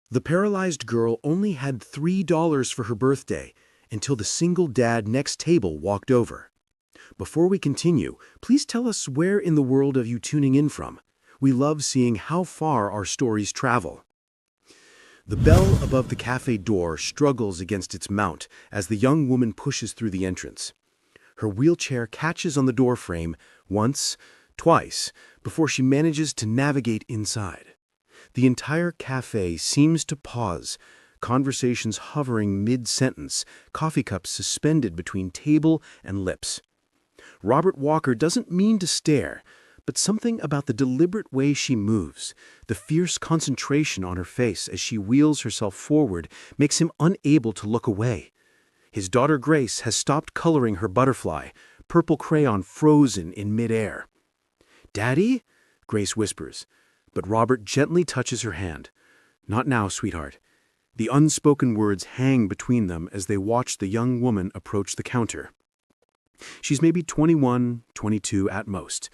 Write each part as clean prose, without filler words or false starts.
The paralyzed girl only had $3 for her birthday until the single dad next table walked over. Before we continue, please tell us where in the world are you tuning in from. We love seeing how far our stories travel. The bell above the cafe door struggles against its mount as the young woman pushes through the entrance. Her wheelchair catches on the doorframe once, twice, before she manages to navigate inside. The entire cafe seems to pause, conversations hovering mid-sentence, coffee cups suspended between table and lips. Robert Walker doesn't mean to stare, but something about the deliberate way she moves, the fierce concentration on her face as she wheels herself forward, makes him unable to look away. His daughter Grace has stopped coloring her butterfly, purple crayon frozen in midair. "Daddy?" Grace whispers, but Robert gently touches her hand. "Not now, sweetheart." The unspoken words hang between them as they watch the young woman approach the counter. She's maybe 21, 22 at most.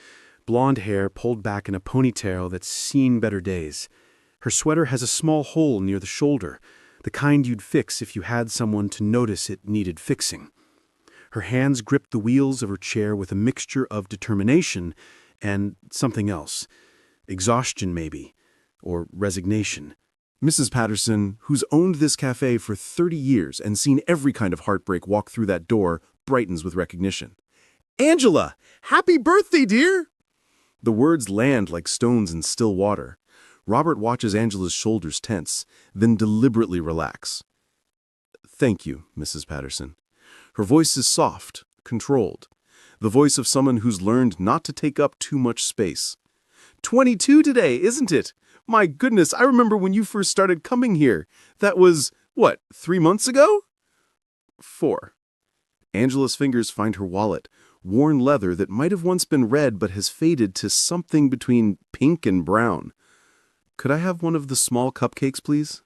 Blonde hair pulled back in a ponytail that's seen better days. Her sweater has a small hole near the shoulder, the kind you'd fix if you had someone to notice it needed fixing. Her hands grip the wheels of her chair with a mixture of determination and something else. Exhaustion, maybe, or resignation. Mrs. Patterson, who's owned this cafe for 30 years and seen every kind of heartbreak walk through that door, brightens with recognition. "Angela! Happy birthday, dear!" The words land like stones in still water. Robert watches Angela's shoulders tense, then deliberately relax. "Thank you, Mrs. Patterson." Her voice is soft, controlled. The voice of someone who's learned not to take up too much space. 22 today, isn't it? My goodness, I remember when you first started coming here. That was, what, 3 months ago? 4. Angela's fingers find her wallet, worn leather that might have once been red but has faded to something between pink and brown. "Could I have one of the small cupcakes, please?"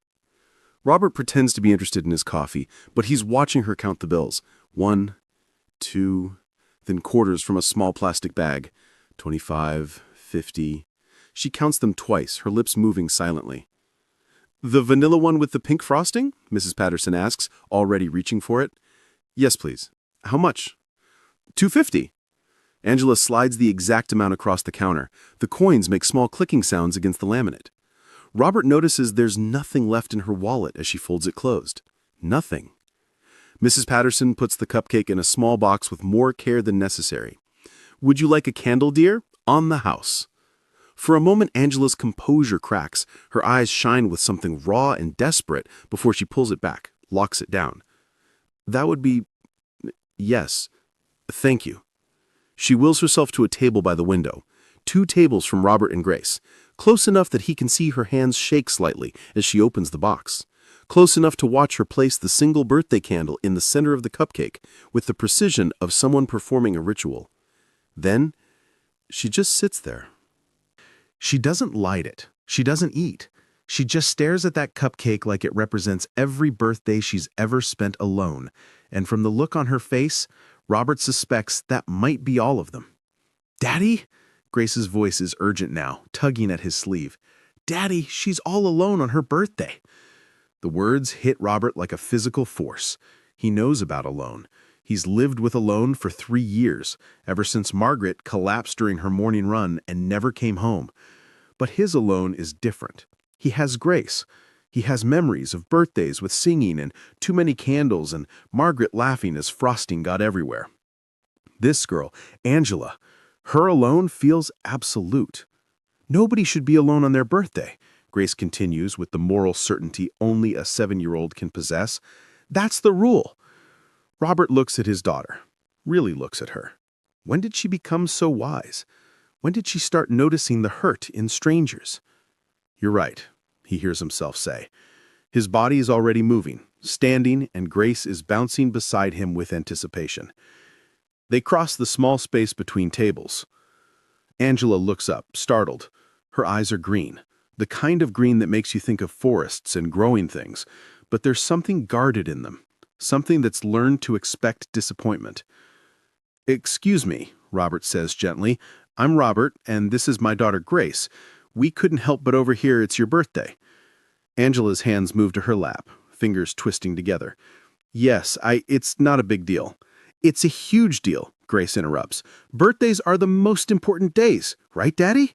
Robert pretends to be interested in his coffee, but he's watching her count the bills. 1, 2, then quarters from a small plastic bag. 25, 50. She counts them twice, her lips moving silently. "The vanilla one with the pink frosting?" Mrs. Patterson asks, already reaching for it. "Yes, please. How much?" $2.50. Angela slides the exact amount across the counter. The coins make small clicking sounds against the laminate. Robert notices there's nothing left in her wallet as she folds it closed. Nothing. Mrs. Patterson puts the cupcake in a small box with more care than necessary. "Would you like a candle, dear? On the house." For a moment, Angela's composure cracks. Her eyes shine with something raw and desperate before she pulls it back, locks it down. "That would be... yes. Thank you." She wheels herself to a table by the window, 2 tables from Robert and Grace, close enough that he can see her hands shake slightly as she opens the box, close enough to watch her place the single birthday candle in the center of the cupcake with the precision of someone performing a ritual. Then, she just sits there. She doesn't light it. She doesn't eat. She just stares at that cupcake like it represents every birthday she's ever spent alone, and from the look on her face, Robert suspects that might be all of them. "Daddy?" Grace's voice is urgent now, tugging at his sleeve. "Daddy, she's all alone on her birthday." The words hit Robert like a physical force. He knows about alone. He's lived with alone for 3 years, ever since Margaret collapsed during her morning run and never came home. But his alone is different. He has Grace. He has memories of birthdays with singing and too many candles and Margaret laughing as frosting got everywhere. This girl, Angela, her alone feels absolute. Nobody should be alone on their birthday, Grace continues with the moral certainty only a 7-year-old can possess. That's the rule. Robert looks at his daughter, really looks at her. When did she become so wise? When did she start noticing the hurt in strangers? "You're right," he hears himself say. His body is already moving, standing, and Grace is bouncing beside him with anticipation. They cross the small space between tables. Angela looks up, startled. Her eyes are green, the kind of green that makes you think of forests and growing things, but there's something guarded in them, something that's learned to expect disappointment. "Excuse me," Robert says gently. "I'm Robert, and this is my daughter Grace. We couldn't help but overhear it's your birthday." Angela's hands move to her lap, fingers twisting together. Yes, it's not a big deal. It's a huge deal, Grace interrupts. Birthdays are the most important days, right, Daddy?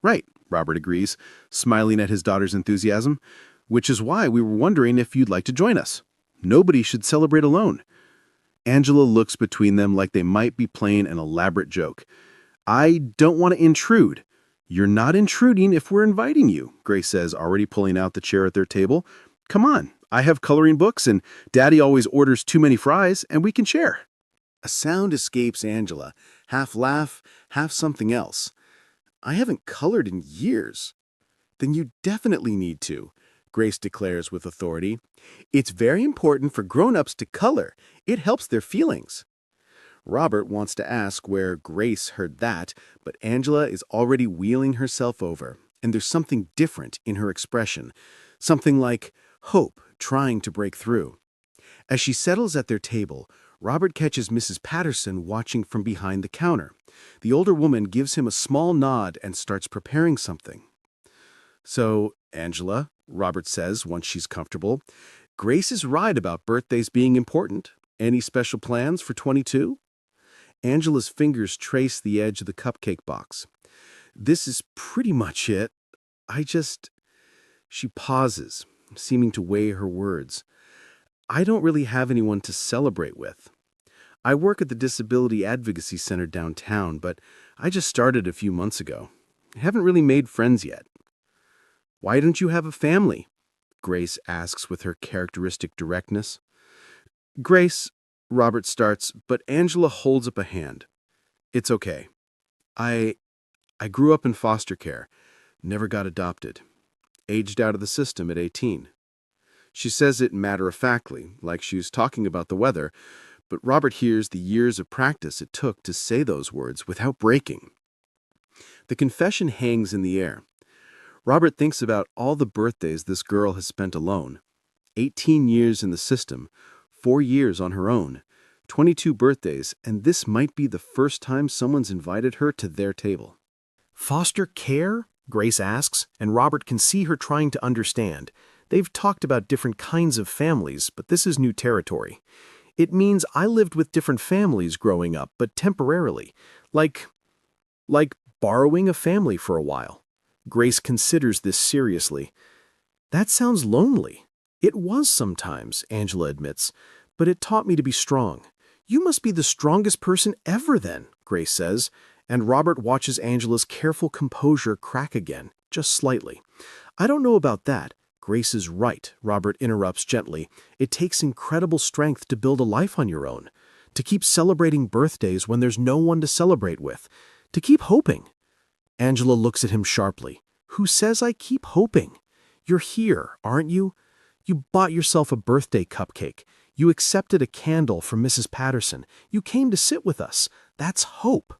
Right, Robert agrees, smiling at his daughter's enthusiasm, which is why we were wondering if you'd like to join us. Nobody should celebrate alone. Angela looks between them like they might be playing an elaborate joke. I don't want to intrude. You're not intruding if we're inviting you, Grace says, already pulling out the chair at their table. Come on, I have coloring books and Daddy always orders too many fries and we can share. A sound escapes Angela, half laugh, half something else. I haven't colored in years. Then you definitely need to, Grace declares with authority. It's very important for grown-ups to color. It helps their feelings. Robert wants to ask where Grace heard that, but Angela is already wheeling herself over, and there's something different in her expression, something like hope trying to break through. As she settles at their table, Robert catches Mrs. Patterson watching from behind the counter. The older woman gives him a small nod and starts preparing something. So, Angela, Robert says once she's comfortable, Grace is right about birthdays being important. Any special plans for 22? Angela's fingers trace the edge of the cupcake box. This is pretty much it. She pauses, seeming to weigh her words. I don't really have anyone to celebrate with. I work at the Disability Advocacy Center downtown, but I just started a few months ago. I haven't really made friends yet. Why don't you have a family? Grace asks with her characteristic directness. Grace, Robert starts, but Angela holds up a hand. It's okay. I grew up in foster care, never got adopted, aged out of the system at 18. She says it matter-of-factly, like she was talking about the weather, but Robert hears the years of practice it took to say those words without breaking. The confession hangs in the air. Robert thinks about all the birthdays this girl has spent alone. 18 years in the system, 4 years on her own, 22 birthdays, and this might be the first time someone's invited her to their table. Foster care? Grace asks, and Robert can see her trying to understand. They've talked about different kinds of families, but this is new territory. It means I lived with different families growing up, but temporarily. Like borrowing a family for a while. Grace considers this seriously. That sounds lonely. It was sometimes, Angela admits, but it taught me to be strong. You must be the strongest person ever then, Grace says, and Robert watches Angela's careful composure crack again, just slightly. I don't know about that. Grace is right, Robert interrupts gently. It takes incredible strength to build a life on your own, to keep celebrating birthdays when there's no one to celebrate with, to keep hoping. Angela looks at him sharply. Who says I keep hoping? You're here, aren't you? You bought yourself a birthday cupcake. You accepted a candle from Mrs. Patterson. You came to sit with us. That's hope.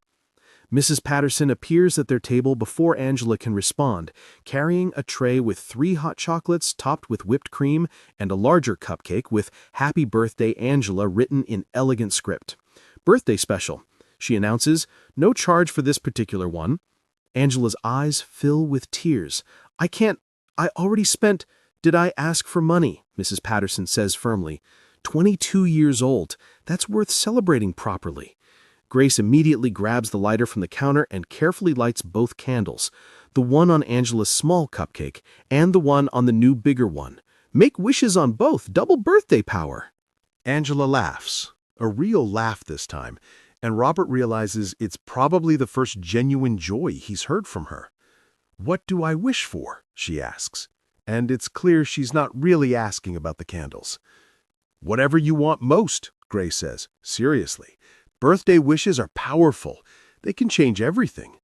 Mrs. Patterson appears at their table before Angela can respond, carrying a tray with 3 hot chocolates topped with whipped cream and a larger cupcake with Happy Birthday Angela written in elegant script. Birthday special, she announces, no charge for this particular one. Angela's eyes fill with tears. I already spent. Did I ask for money? Mrs. Patterson says firmly. 22 years old. That's worth celebrating properly. Grace immediately grabs the lighter from the counter and carefully lights both candles, the one on Angela's small cupcake and the one on the new bigger one. Make wishes on both, double birthday power. Angela laughs, a real laugh this time, and Robert realizes it's probably the first genuine joy he's heard from her. What do I wish for? She asks, and it's clear she's not really asking about the candles. Whatever you want most, Grace says, seriously. Birthday wishes are powerful. They can change everything.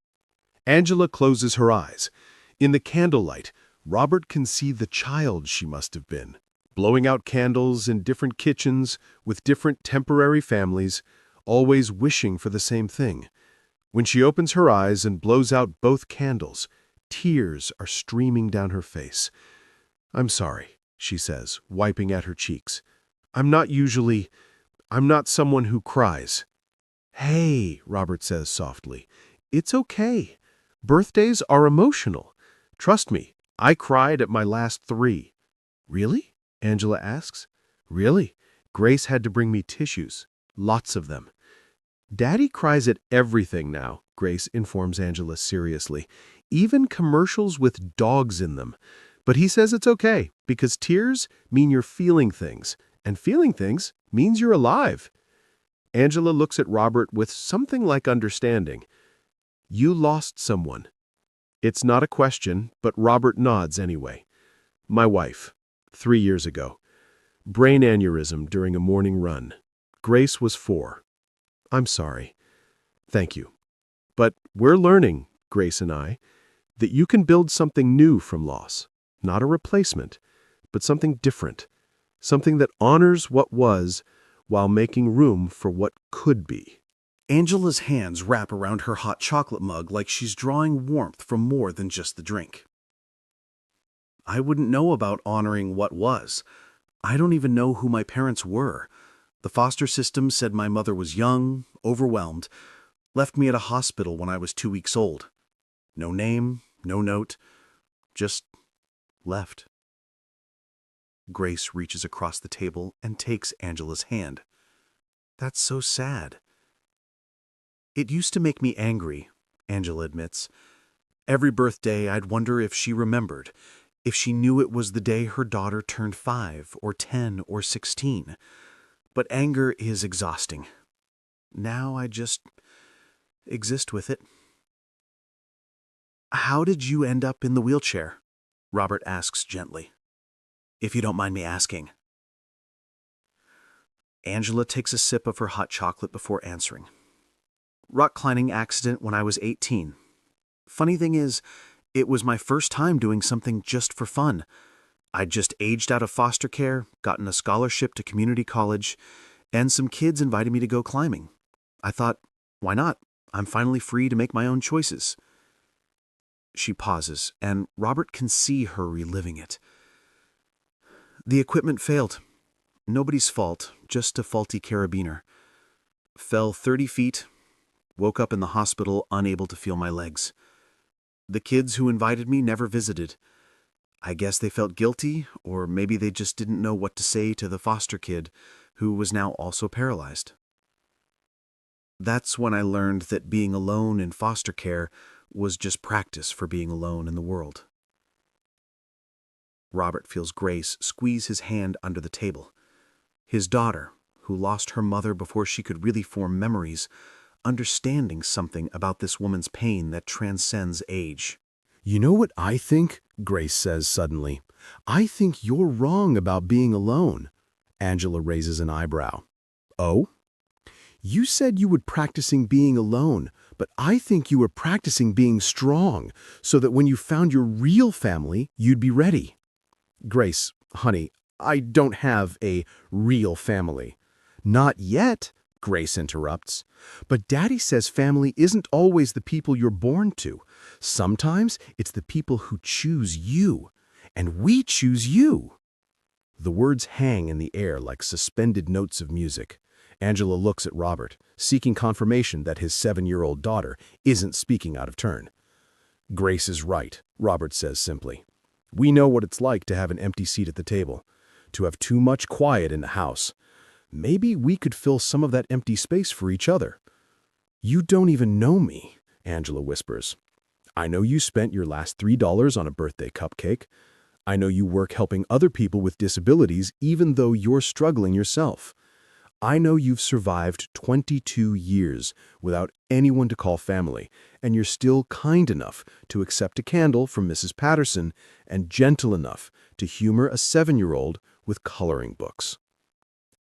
Angela closes her eyes. In the candlelight, Robert can see the child she must have been, blowing out candles in different kitchens with different temporary families, always wishing for the same thing. When she opens her eyes and blows out both candles, tears are streaming down her face. I'm sorry, she says, wiping at her cheeks. I'm not someone who cries. Hey, Robert says softly, it's okay. Birthdays are emotional. Trust me, I cried at my last 3. Really? Angela asks. Really? Grace had to bring me tissues. Lots of them. Daddy cries at everything now, Grace informs Angela seriously. Even commercials with dogs in them. But he says it's okay, because tears mean you're feeling things, and feeling things means you're alive. Angela looks at Robert with something like understanding. You lost someone. It's not a question, but Robert nods anyway. My wife, 3 years ago. Brain aneurysm during a morning run. Grace was 4. I'm sorry. Thank you. But we're learning, Grace and I, that you can build something new from loss. Not a replacement, but something different. Something that honors what was while making room for what could be. Angela's hands wrap around her hot chocolate mug like she's drawing warmth from more than just the drink. I wouldn't know about honoring what was. I don't even know who my parents were. The foster system said my mother was young, overwhelmed, left me at a hospital when I was 2 weeks old. No name, no note, just left. Grace reaches across the table and takes Angela's hand. That's so sad. It used to make me angry, Angela admits. Every birthday I'd wonder if she remembered, if she knew it was the day her daughter turned 5 or 10 or 16. But anger is exhausting. Now I just exist with it. How did you end up in the wheelchair? Robert asks gently. If you don't mind me asking. Angela takes a sip of her hot chocolate before answering. Rock climbing accident when I was 18. Funny thing is, it was my first time doing something just for fun. I'd just aged out of foster care, gotten a scholarship to community college, and some kids invited me to go climbing. I thought, why not? I'm finally free to make my own choices. She pauses, and Robert can see her reliving it. The equipment failed. Nobody's fault, just a faulty carabiner. Fell 30 feet, woke up in the hospital unable to feel my legs. The kids who invited me never visited. I guess they felt guilty, or maybe they just didn't know what to say to the foster kid, who was now also paralyzed. That's when I learned that being alone in foster care was just practice for being alone in the world. Robert feels Grace squeeze his hand under the table. His daughter, who lost her mother before she could really form memories, understanding something about this woman's pain that transcends age. You know what I think? Grace says suddenly. I think you're wrong about being alone. Angela raises an eyebrow. Oh? You said you were practicing being alone, but I think you were practicing being strong, so that when you found your real family, you'd be ready. Grace, honey, I don't have a real family. Not yet, Grace interrupts. But Daddy says family isn't always the people you're born to. Sometimes it's the people who choose you, and we choose you. The words hang in the air like suspended notes of music. Angela looks at Robert, seeking confirmation that his 7-year-old daughter isn't speaking out of turn. Grace is right, Robert says simply. We know what it's like to have an empty seat at the table, to have too much quiet in the house. Maybe we could fill some of that empty space for each other. You don't even know me, Angela whispers. I know you spent your last $3 on a birthday cupcake. I know you work helping other people with disabilities even though you're struggling yourself. I know you've survived 22 years without anyone to call family, and you're still kind enough to accept a candle from Mrs. Patterson and gentle enough to humor a 7-year-old with coloring books.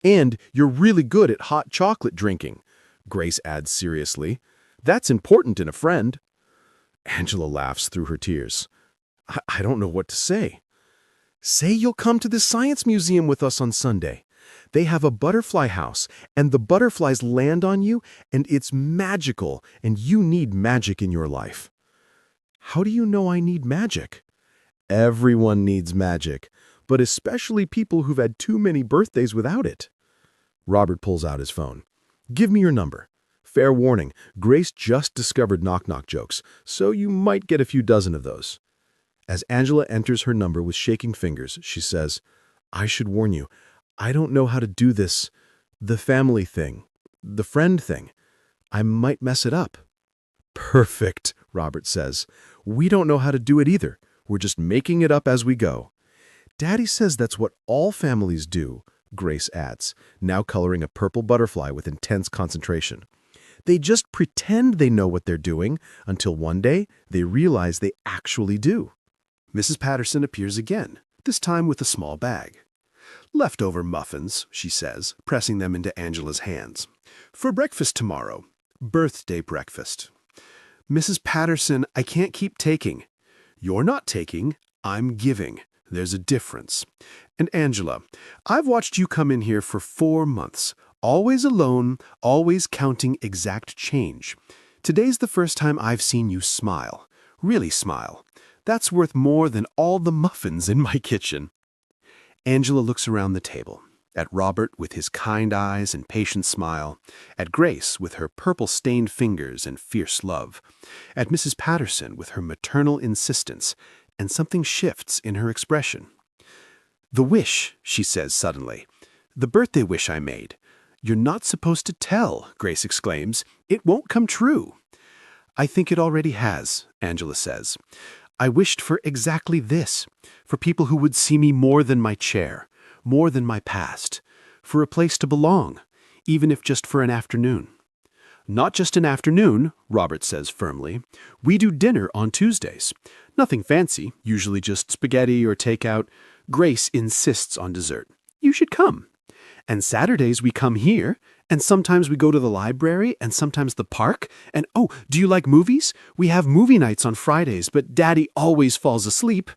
And you're really good at hot chocolate drinking, Grace adds seriously. That's important in a friend. Angela laughs through her tears. I don't know what to say. Say you'll come to the science museum with us on Sunday. They have a butterfly house, and the butterflies land on you, and it's magical, and you need magic in your life. How do you know I need magic? Everyone needs magic, but especially people who've had too many birthdays without it. Robert pulls out his phone. Give me your number. Fair warning, Grace just discovered knock-knock jokes, so you might get a few dozen of those. As Angela enters her number with shaking fingers, she says, "I should warn you, I don't know how to do this, the family thing, the friend thing. I might mess it up." "Perfect," Robert says. "We don't know how to do it either. We're just making it up as we go." "Daddy says that's what all families do," Grace adds, now coloring a purple butterfly with intense concentration. "They just pretend they know what they're doing until one day they realize they actually do." Mrs. Patterson appears again, this time with a small bag. "Leftover muffins," she says, pressing them into Angela's hands. "For breakfast tomorrow. Birthday breakfast." "Mrs. Patterson, I can't keep taking." "You're not taking, I'm giving. There's a difference. And Angela, I've watched you come in here for 4 months, always alone, always counting exact change. Today's the first time I've seen you smile. Really smile. That's worth more than all the muffins in my kitchen." Angela looks around the table, at Robert with his kind eyes and patient smile, at Grace with her purple-stained fingers and fierce love, at Mrs. Patterson with her maternal insistence, and something shifts in her expression. "The wish," she says suddenly. "The birthday wish I made. You're not supposed to tell," Grace exclaims. "It won't come true." "I think it already has," Angela says. "I wished for exactly this, for people who would see me more than my chair, more than my past, for a place to belong, even if just for an afternoon." "Not just an afternoon," Robert says firmly. "We do dinner on Tuesdays. Nothing fancy, usually just spaghetti or takeout. Grace insists on dessert. You should come. And Saturdays we come here, and sometimes we go to the library, and sometimes the park. And oh, do you like movies? We have movie nights on Fridays, but Daddy always falls asleep."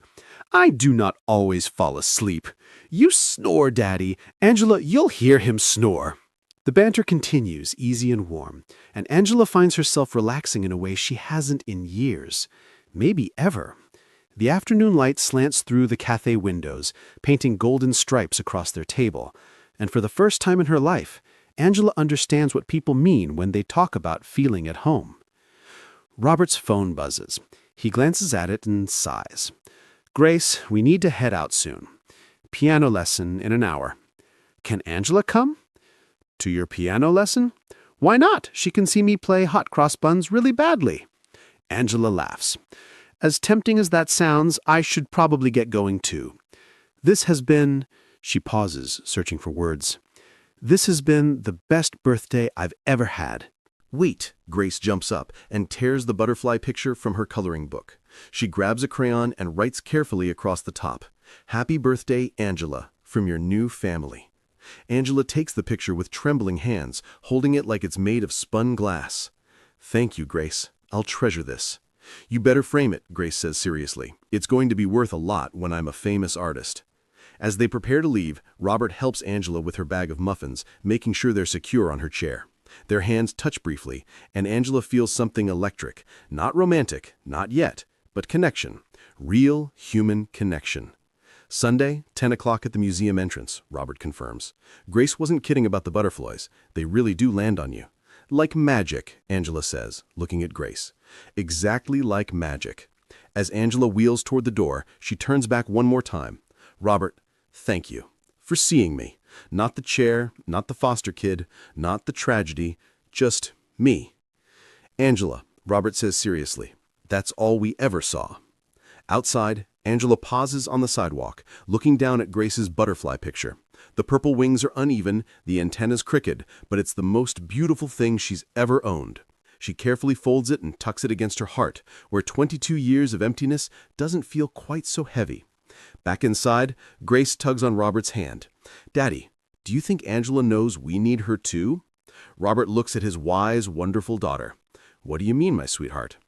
"I do not always fall asleep. You snore, Daddy. Angela, you'll hear him snore." The banter continues, easy and warm, and Angela finds herself relaxing in a way she hasn't in years, maybe ever. The afternoon light slants through the cafe windows, painting golden stripes across their table, and for the first time in her life, Angela understands what people mean when they talk about feeling at home. Robert's phone buzzes. He glances at it and sighs. "Grace, we need to head out soon. Piano lesson in an hour." "Can Angela come?" "To your piano lesson?" "Why not? She can see me play hot cross buns really badly." Angela laughs. "As tempting as that sounds, I should probably get going too. This has been—" She pauses, searching for words. "This has been the best birthday I've ever had." "Wait!" Grace jumps up and tears the butterfly picture from her coloring book. She grabs a crayon and writes carefully across the top, "Happy birthday, Angela, from your new family." Angela takes the picture with trembling hands, holding it like it's made of spun glass. "Thank you, Grace. I'll treasure this." "You better frame it," Grace says seriously. "It's going to be worth a lot when I'm a famous artist." As they prepare to leave, Robert helps Angela with her bag of muffins, making sure they're secure on her chair. Their hands touch briefly, and Angela feels something electric. Not romantic, not yet, but connection. Real human connection. Sunday, 10 o'clock at the museum entrance, Robert confirms. Grace wasn't kidding about the butterflies. They really do land on you. "Like magic," Angela says, looking at Grace. "Exactly like magic." As Angela wheels toward the door, she turns back one more time. "Robert, thank you for seeing me. Not the chair, not the foster kid, not the tragedy, just me." "Angela," Robert says seriously, "that's all we ever saw." Outside, Angela pauses on the sidewalk, looking down at Grace's butterfly picture. The purple wings are uneven, the antennas crooked, but it's the most beautiful thing she's ever owned. She carefully folds it and tucks it against her heart, where 22 years of emptiness doesn't feel quite so heavy. Back inside, Grace tugs on Robert's hand. "Daddy, do you think Angela knows we need her too?" Robert looks at his wise, wonderful daughter. "What do you mean, my sweetheart?"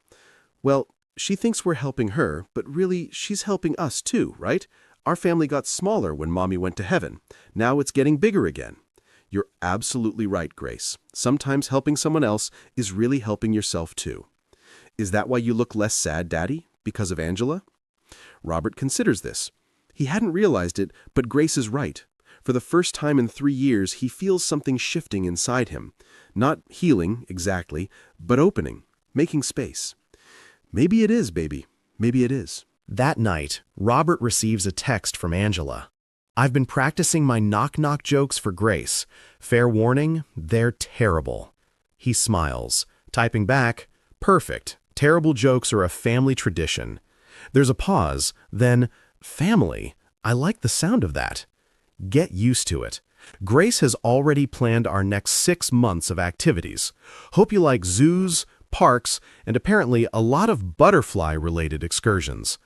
"Well, she thinks we're helping her, but really she's helping us too, right? Our family got smaller when Mommy went to heaven. Now it's getting bigger again." "You're absolutely right, Grace. Sometimes helping someone else is really helping yourself too." "Is that why you look less sad, Daddy? Because of Angela?" Robert considers this. He hadn't realized it, but Grace is right. For the first time in 3 years, he feels something shifting inside him. Not healing, exactly, but opening, making space. "Maybe it is, baby. Maybe it is." That night, Robert receives a text from Angela. "I've been practicing my knock-knock jokes for Grace. Fair warning, they're terrible." He smiles, typing back, "Perfect. Terrible jokes are a family tradition." There's a pause, then, "Family? I like the sound of that." Get used to it. Grace has already planned our next 6 months of activities. Hope you like zoos, parks, and apparently a lot of butterfly-related excursions.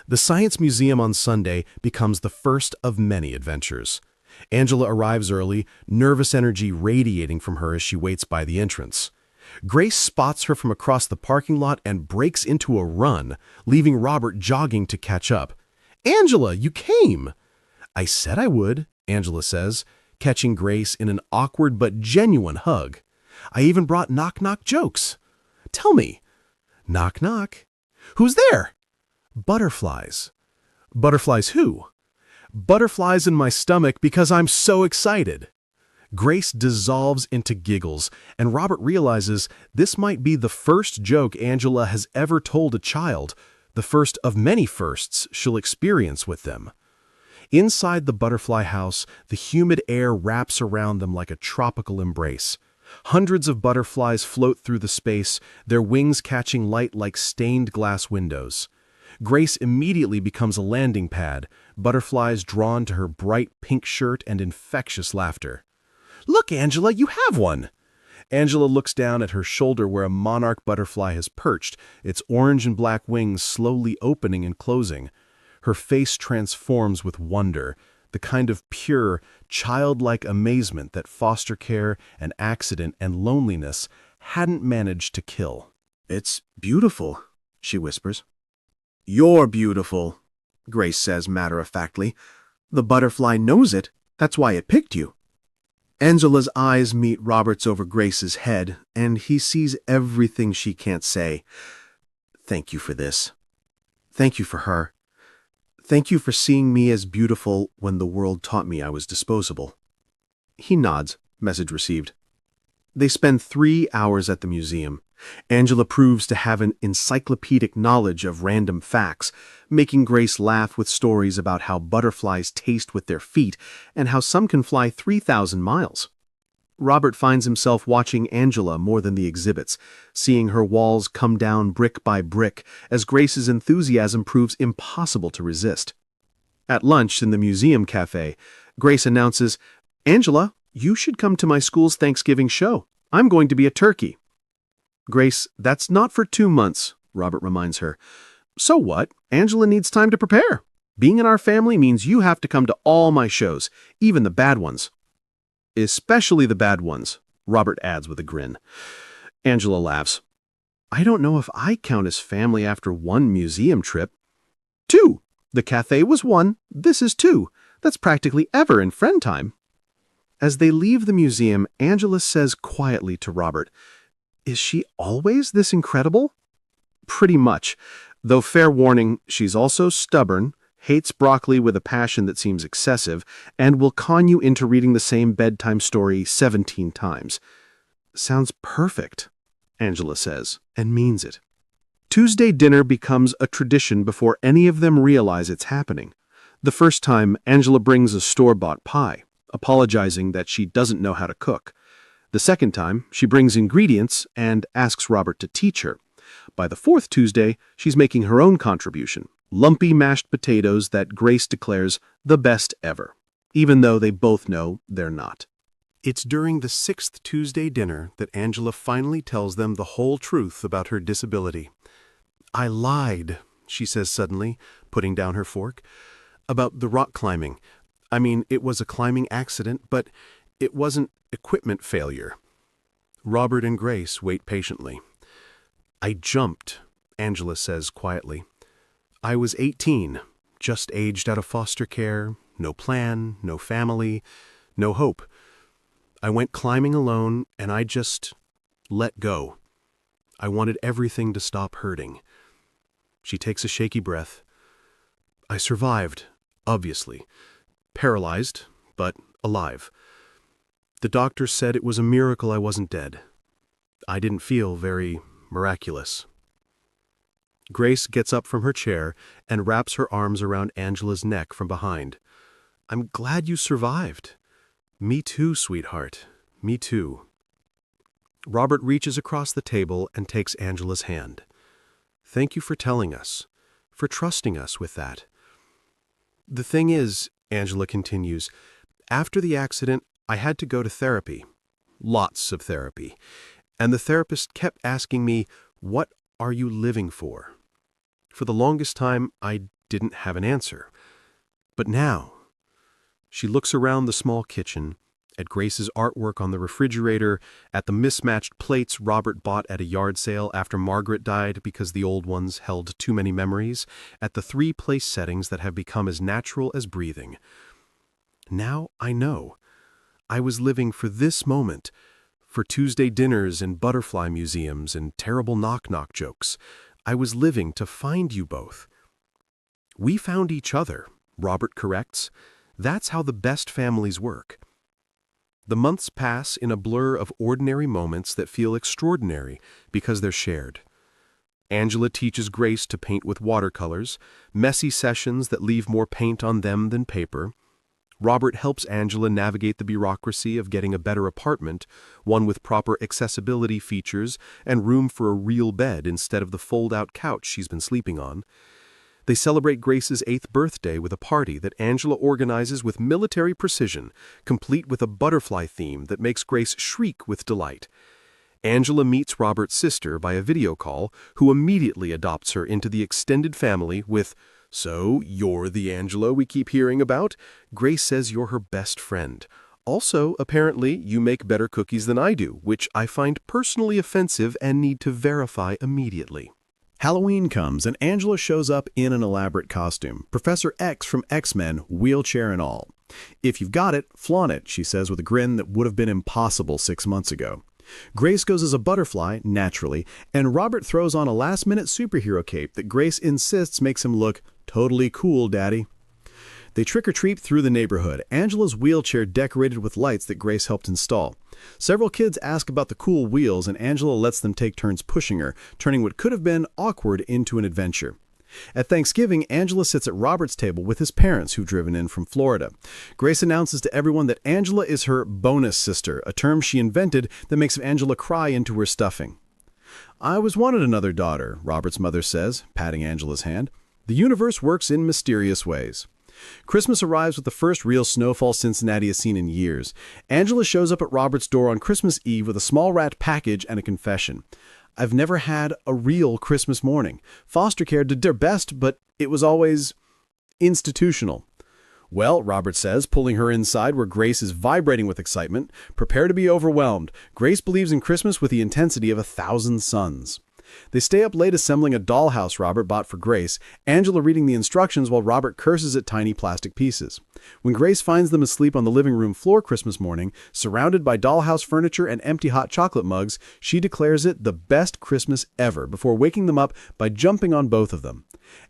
The Science Museum on Sunday becomes the first of many adventures. Angela arrives early, nervous energy radiating from her as she waits by the entrance. Grace spots her from across the parking lot and breaks into a run, leaving Robert jogging to catch up. "Angela, you came!" "I said I would," Angela says, catching Grace in an awkward but genuine hug. "I even brought knock-knock jokes." "Tell me." "Knock-knock." "Who's there?" "Butterflies." "Butterflies who?" "Butterflies in my stomach because I'm so excited." Grace dissolves into giggles, and Robert realizes this might be the first joke Angela has ever told a child, the first of many firsts she'll experience with them. Inside the butterfly house, the humid air wraps around them like a tropical embrace. Hundreds of butterflies float through the space, their wings catching light like stained glass windows. Grace immediately becomes a landing pad, butterflies drawn to her bright pink shirt and infectious laughter. "Look, Angela, you have one!" Angela looks down at her shoulder where a monarch butterfly has perched, its orange and black wings slowly opening and closing. Her face transforms with wonder, the kind of pure, childlike amazement that foster care and accident and loneliness hadn't managed to kill. "It's beautiful," she whispers. "You're beautiful," Grace says matter-of-factly. "The butterfly knows it. That's why it picked you." Angela's eyes meet Robert's over Grace's head, and he sees everything she can't say. "Thank you for this. Thank you for her. Thank you for seeing me as beautiful when the world taught me I was disposable." He nods, message received. They spend 3 hours at the museum. Angela proves to have an encyclopedic knowledge of random facts, making Grace laugh with stories about how butterflies taste with their feet and how some can fly 3,000 miles. Robert finds himself watching Angela more than the exhibits, seeing her walls come down brick by brick as Grace's enthusiasm proves impossible to resist. At lunch in the museum cafe, Grace announces, "Angela, you should come to my school's Thanksgiving show. I'm going to be a turkey." "Grace, that's not for 2 months," Robert reminds her. "So what? Angela needs time to prepare. Being in our family means you have to come to all my shows, even the bad ones." "Especially the bad ones," Robert adds with a grin. Angela laughs. "I don't know if I count as family after 1 museum trip." "2. The cafe was 1. This is 2. That's practically ever in friend time." As they leave the museum, Angela says quietly to Robert, "Is she always this incredible?" "Pretty much. Though fair warning, she's also stubborn, hates broccoli with a passion that seems excessive, and will con you into reading the same bedtime story 17 times. "Sounds perfect," Angela says, and means it. Tuesday dinner becomes a tradition before any of them realize it's happening. The first time, Angela brings a store-bought pie, apologizing that she doesn't know how to cook. The second time, she brings ingredients and asks Robert to teach her. By the 4th Tuesday, she's making her own contribution, lumpy mashed potatoes that Grace declares the best ever, even though they both know they're not. It's during the 6th Tuesday dinner that Angela finally tells them the whole truth about her disability. "I lied," she says suddenly, putting down her fork, "about the rock climbing. I mean, it was a climbing accident, but it wasn't equipment failure." Robert and Grace wait patiently. "I jumped," Angela says quietly. "I was 18, just aged out of foster care, no plan, no family, no hope. I went climbing alone, and I just let go. I wanted everything to stop hurting." She takes a shaky breath. "I survived, obviously. Paralyzed, but alive. The doctor said it was a miracle I wasn't dead. I didn't feel very miraculous." Grace gets up from her chair and wraps her arms around Angela's neck from behind. I'm glad you survived. Me too, sweetheart. Me too. Robert reaches across the table and takes Angela's hand. Thank you for telling us, for trusting us with that. The thing is, Angela continues, after the accident, I had to go to therapy. Lots of therapy. And the therapist kept asking me, what are you living for? For the longest time, I didn't have an answer. But now, she looks around the small kitchen, at Grace's artwork on the refrigerator, at the mismatched plates Robert bought at a yard sale after Margaret died because the old ones held too many memories, at the 3 place settings that have become as natural as breathing. Now I know. I was living for this moment, for Tuesday dinners and butterfly museums and terrible knock-knock jokes. I was living to find you both. We found each other, Robert corrects. That's how the best families work. The months pass in a blur of ordinary moments that feel extraordinary because they're shared. Angela teaches Grace to paint with watercolors, messy sessions that leave more paint on them than paper. Robert helps Angela navigate the bureaucracy of getting a better apartment, one with proper accessibility features and room for a real bed instead of the fold-out couch she's been sleeping on. They celebrate Grace's 8th birthday with a party that Angela organizes with military precision, complete with a butterfly theme that makes Grace shriek with delight. Angela meets Robert's sister by a video call, who immediately adopts her into the extended family with, "So, you're the Angela we keep hearing about? Grace says you're her best friend. Also, apparently, you make better cookies than I do, which I find personally offensive and need to verify immediately." Halloween comes and Angela shows up in an elaborate costume, Professor X from X-Men, wheelchair and all. If you've got it, flaunt it, she says with a grin that would have been impossible 6 months ago. Grace goes as a butterfly, naturally, and Robert throws on a last-minute superhero cape that Grace insists makes him look totally cool, Daddy. They trick-or-treat through the neighborhood, Angela's wheelchair decorated with lights that Grace helped install. Several kids ask about the cool wheels, and Angela lets them take turns pushing her, turning what could have been awkward into an adventure. At Thanksgiving, Angela sits at Robert's table with his parents who've driven in from Florida. Grace announces to everyone that Angela is her bonus sister, a term she invented that makes Angela cry into her stuffing. "I always wanted another daughter," Robert's mother says, patting Angela's hand. "The universe works in mysterious ways." Christmas arrives with the first real snowfall Cincinnati has seen in years. Angela shows up at Robert's door on Christmas Eve with a small wrapped package and a confession. "I've never had a real Christmas morning. Foster care did their best, but it was always institutional." "Well," Robert says, pulling her inside where Grace is vibrating with excitement, "prepare to be overwhelmed. Grace believes in Christmas with the intensity of 1,000 suns." They stay up late assembling a dollhouse Robert bought for Grace, Angela reading the instructions while Robert curses at tiny plastic pieces. When Grace finds them asleep on the living room floor Christmas morning, surrounded by dollhouse furniture and empty hot chocolate mugs, she declares it the best Christmas ever before waking them up by jumping on both of them.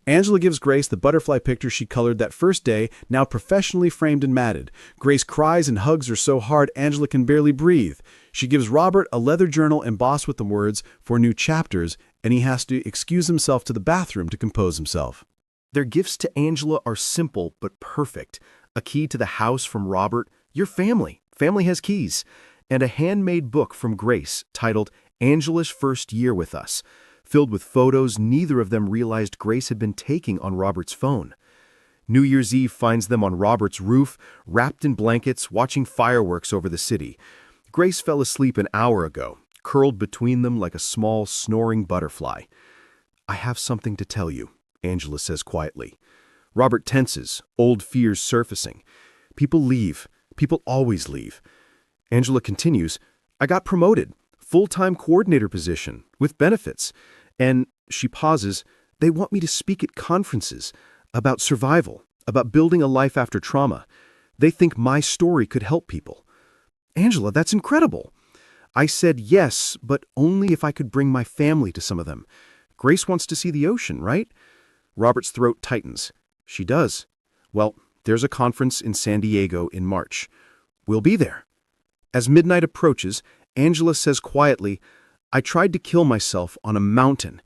Angela gives Grace the butterfly picture she colored that first day, now professionally framed and matted. Grace cries and hugs her so hard Angela can barely breathe. She gives Robert a leather journal embossed with the words, "For new chapters," and he has to excuse himself to the bathroom to compose himself. Their gifts to Angela are simple but perfect. A key to the house from Robert, "Your family. Family has keys," and a handmade book from Grace titled Angela's First Year with Us, filled with photos neither of them realized Grace had been taking on Robert's phone. New Year's Eve finds them on Robert's roof, wrapped in blankets, watching fireworks over the city. Grace fell asleep an hour ago, curled between them like a small, snoring butterfly. "I have something to tell you," Angela says quietly. Robert tenses, old fears surfacing. "People leave. People always leave." Angela continues, "I got promoted. Full-time coordinator position, with benefits." And she pauses, "They want me to speak at conferences about survival, about building a life after trauma. They think my story could help people." "Angela, that's incredible." "I said yes, but only if I could bring my family to some of them. Grace wants to see the ocean, right?" Robert's throat tightens. "She does. Well, there's a conference in San Diego in March. We'll be there." As midnight approaches, Angela says quietly, "I tried to kill myself on a mountain,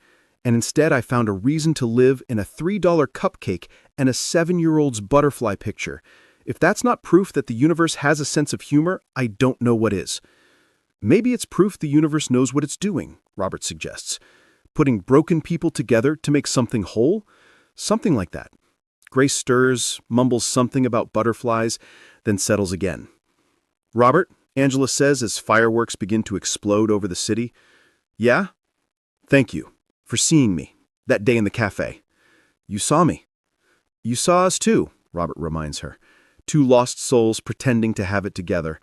and instead I found a reason to live in a $3 cupcake and a 7-year-old's butterfly picture. If that's not proof that the universe has a sense of humor, I don't know what is. Maybe it's proof the universe knows what it's doing, Robert suggests. Putting broken people together to make something whole? Something like that. Grace stirs, mumbles something about butterflies, then settles again. Robert, Angela says as fireworks begin to explode over the city. Yeah? Thank you for seeing me that day in the cafe. You saw me. You saw us too, Robert reminds her. 2 lost souls pretending to have it together.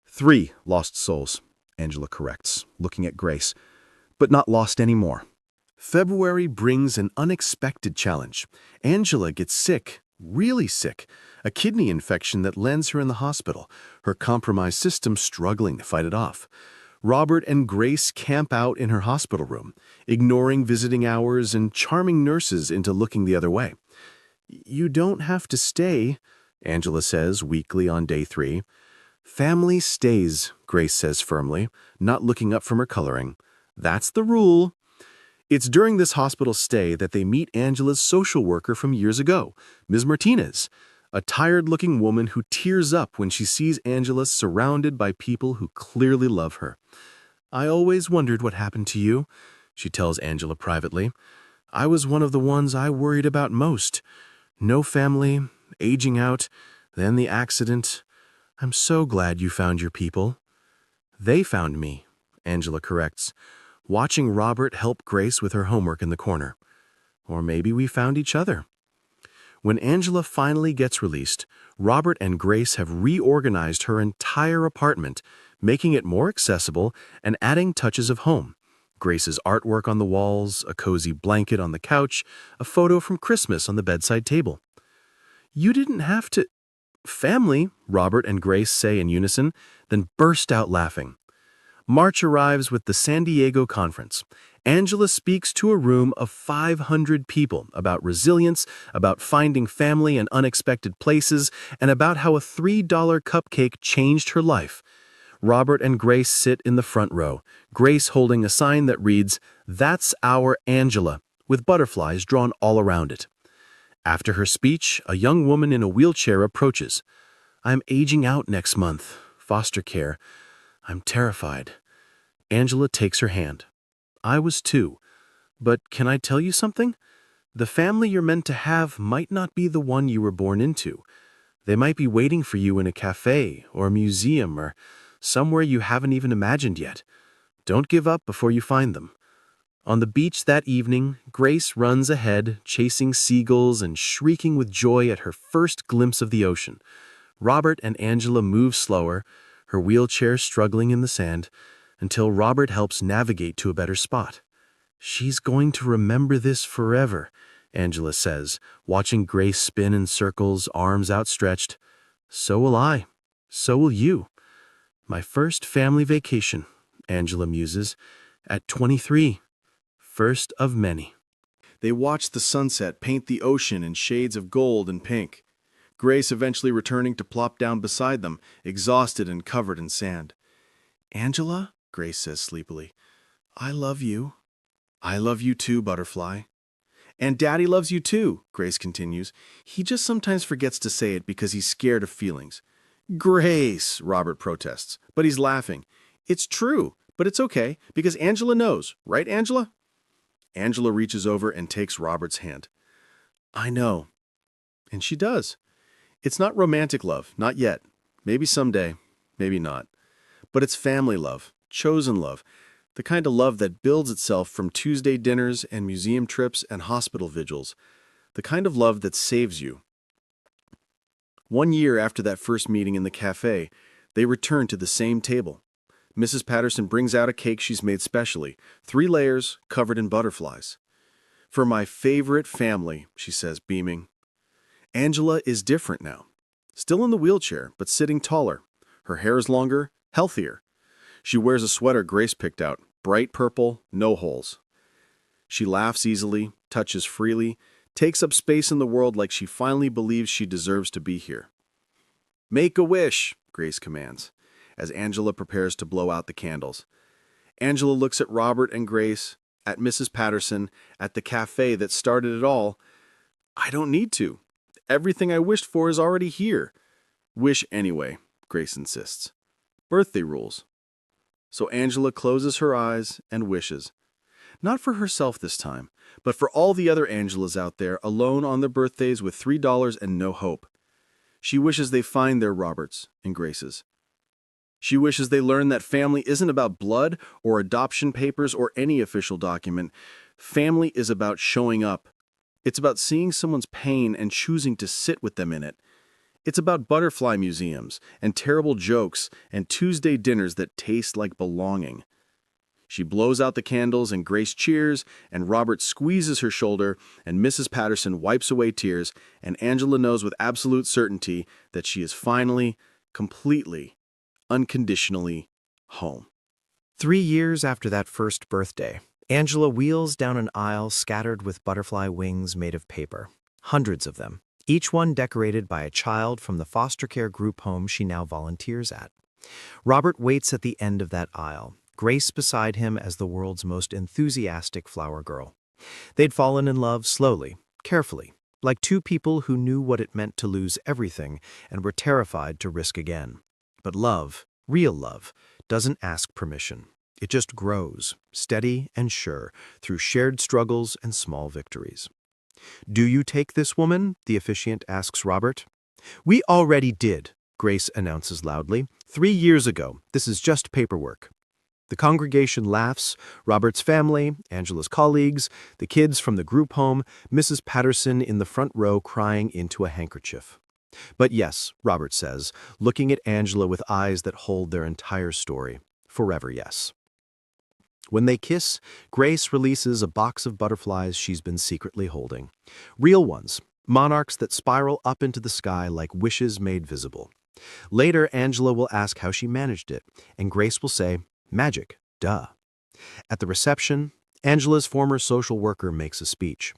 3 lost souls, Angela corrects, looking at Grace, but not lost anymore. February brings an unexpected challenge. Angela gets sick, really sick, a kidney infection that lands her in the hospital, her compromised system struggling to fight it off. Robert and Grace camp out in her hospital room, ignoring visiting hours and charming nurses into looking the other way. You don't have to stay, Angela says weakly on day 3. Family stays, Grace says firmly, not looking up from her coloring. That's the rule. It's during this hospital stay that they meet Angela's social worker from years ago, Ms. Martinez, a tired-looking woman who tears up when she sees Angela surrounded by people who clearly love her. I always wondered what happened to you, she tells Angela privately. I was one of the ones I worried about most. No family, aging out, then the accident. I'm so glad you found your people. They found me, Angela corrects, watching Robert help Grace with her homework in the corner. Or maybe we found each other. When Angela finally gets released, Robert and Grace have reorganized her entire apartment, making it more accessible and adding touches of home. Grace's artwork on the walls, a cozy blanket on the couch, a photo from Christmas on the bedside table. You didn't have to... Family, Robert and Grace say in unison, then burst out laughing. March arrives with the San Diego conference. Angela speaks to a room of 500 people about resilience, about finding family in unexpected places, and about how a $3 cupcake changed her life. Robert and Grace sit in the front row, Grace holding a sign that reads, "That's our Angela," with butterflies drawn all around it. After her speech, a young woman in a wheelchair approaches. I'm aging out next month. Foster care. I'm terrified. Angela takes her hand. I was too. But can I tell you something? The family you're meant to have might not be the one you were born into. They might be waiting for you in a cafe or a museum or somewhere you haven't even imagined yet. Don't give up before you find them. On the beach that evening, Grace runs ahead, chasing seagulls and shrieking with joy at her first glimpse of the ocean. Robert and Angela move slower, her wheelchair struggling in the sand, until Robert helps navigate to a better spot. She's going to remember this forever, Angela says, watching Grace spin in circles, arms outstretched. So will I. So will you. My first family vacation, Angela muses, at 23. First of many. They watch the sunset paint the ocean in shades of gold and pink. Grace eventually returning to plop down beside them, exhausted and covered in sand. Angela, Grace says sleepily, I love you. I love you too, Butterfly. And Daddy loves you too, Grace continues. He just sometimes forgets to say it because he's scared of feelings. Grace, Robert protests, but he's laughing. It's true, but it's okay, because Angela knows, right, Angela? Angela reaches over and takes Robert's hand. I know. And she does. It's not romantic love, not yet. Maybe someday, maybe not. But it's family love, chosen love, the kind of love that builds itself from Tuesday dinners and museum trips and hospital vigils, the kind of love that saves you. 1 year after that first meeting in the cafe, they return to the same table. Mrs. Patterson brings out a cake she's made specially, 3 layers covered in butterflies. For my favorite family, she says, beaming. Angela is different now. Still in the wheelchair, but sitting taller. Her hair is longer, healthier. She wears a sweater Grace picked out, bright purple, no holes. She laughs easily, touches freely, takes up space in the world like she finally believes she deserves to be here. Make a wish, Grace commands, as Angela prepares to blow out the candles. Angela looks at Robert and Grace, at Mrs. Patterson, at the cafe that started it all. I don't need to. Everything I wished for is already here. Wish anyway, Grace insists. Birthday rules. So Angela closes her eyes and wishes. Not for herself this time, but for all the other Angelas out there alone on their birthdays with $3 and no hope. She wishes they find their Roberts and Graces. She wishes they learn that family isn't about blood or adoption papers or any official document. Family is about showing up. It's about seeing someone's pain and choosing to sit with them in it. It's about butterfly museums and terrible jokes and Tuesday dinners that taste like belonging. She blows out the candles and Grace cheers, and Robert squeezes her shoulder, and Mrs. Patterson wipes away tears, and Angela knows with absolute certainty that she is finally, completely, unconditionally home. 3 years after that first birthday, Angela wheels down an aisle scattered with butterfly wings made of paper. Hundreds of them, each one decorated by a child from the foster care group home she now volunteers at. Robert waits at the end of that aisle, Grace beside him as the world's most enthusiastic flower girl. They'd fallen in love slowly, carefully, like two people who knew what it meant to lose everything and were terrified to risk again. But love, real love, doesn't ask permission. It just grows, steady and sure, through shared struggles and small victories. "Do you take this woman?" the officiant asks Robert. "We already did," Grace announces loudly. 3 years ago. This is just paperwork." The congregation laughs, Robert's family, Angela's colleagues, the kids from the group home, Mrs. Patterson in the front row crying into a handkerchief. "But yes," Robert says, looking at Angela with eyes that hold their entire story. "Forever, yes." When they kiss, Grace releases a box of butterflies she's been secretly holding. Real ones, monarchs that spiral up into the sky like wishes made visible. Later, Angela will ask how she managed it, and Grace will say, "Magic, duh." At the reception, Angela's former social worker makes a speech.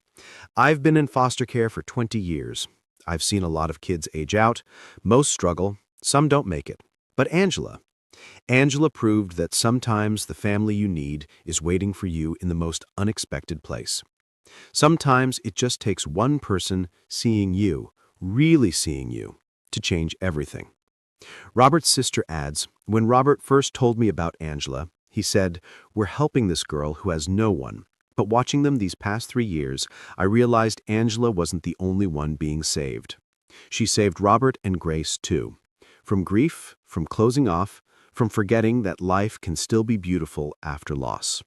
"I've been in foster care for 20 years. I've seen a lot of kids age out. Most struggle. Some don't make it. But Angela proved that sometimes the family you need is waiting for you in the most unexpected place. Sometimes it just takes one person seeing you, really seeing you, to change everything." Robert's sister adds, "When Robert first told me about Angela, he said, 'We're helping this girl who has no one.' But watching them these past 3 years, I realized Angela wasn't the only one being saved. She saved Robert and Grace too. From grief, from closing off, from forgetting that life can still be beautiful after loss."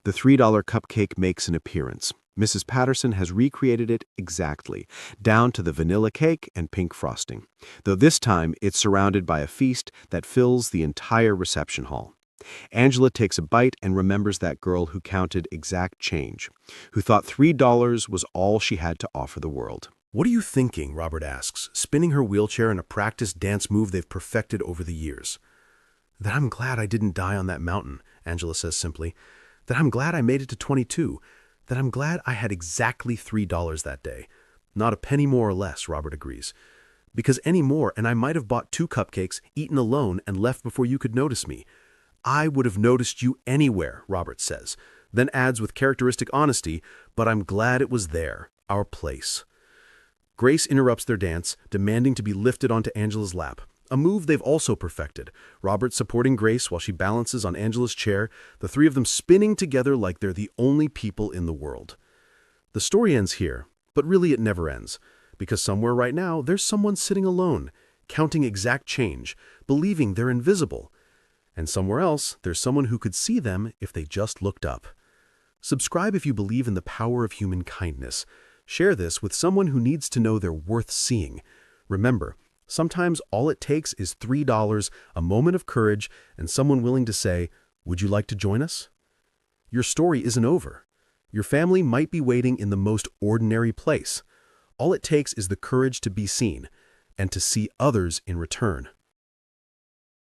The $3 cupcake makes an appearance. Mrs. Patterson has recreated it exactly, down to the vanilla cake and pink frosting, though this time it's surrounded by a feast that fills the entire reception hall. Angela takes a bite and remembers that girl who counted exact change, who thought $3 was all she had to offer the world. "What are you thinking?" Robert asks, spinning her wheelchair in a practiced dance move they've perfected over the years. "That I'm glad I didn't die on that mountain," Angela says simply. "That I'm glad I made it to 22. That I'm glad I had exactly $3 that day. Not a penny more or less," Robert agrees. "Because any more, and I might have bought 2 cupcakes, eaten alone, and left before you could notice me. I would have noticed you anywhere," Robert says, then adds with characteristic honesty, "but I'm glad it was there, our place." Grace interrupts their dance, demanding to be lifted onto Angela's lap, a move they've also perfected, Robert supporting Grace while she balances on Angela's chair, the three of them spinning together like they're the only people in the world. The story ends here, but really it never ends, because somewhere right now there's someone sitting alone, counting exact change, believing they're invisible. And somewhere else, there's someone who could see them if they just looked up. Subscribe if you believe in the power of human kindness. Share this with someone who needs to know they're worth seeing. Remember, sometimes all it takes is $3, a moment of courage, and someone willing to say, "Would you like to join us?" Your story isn't over. Your family might be waiting in the most ordinary place. All it takes is the courage to be seen, and to see others in return.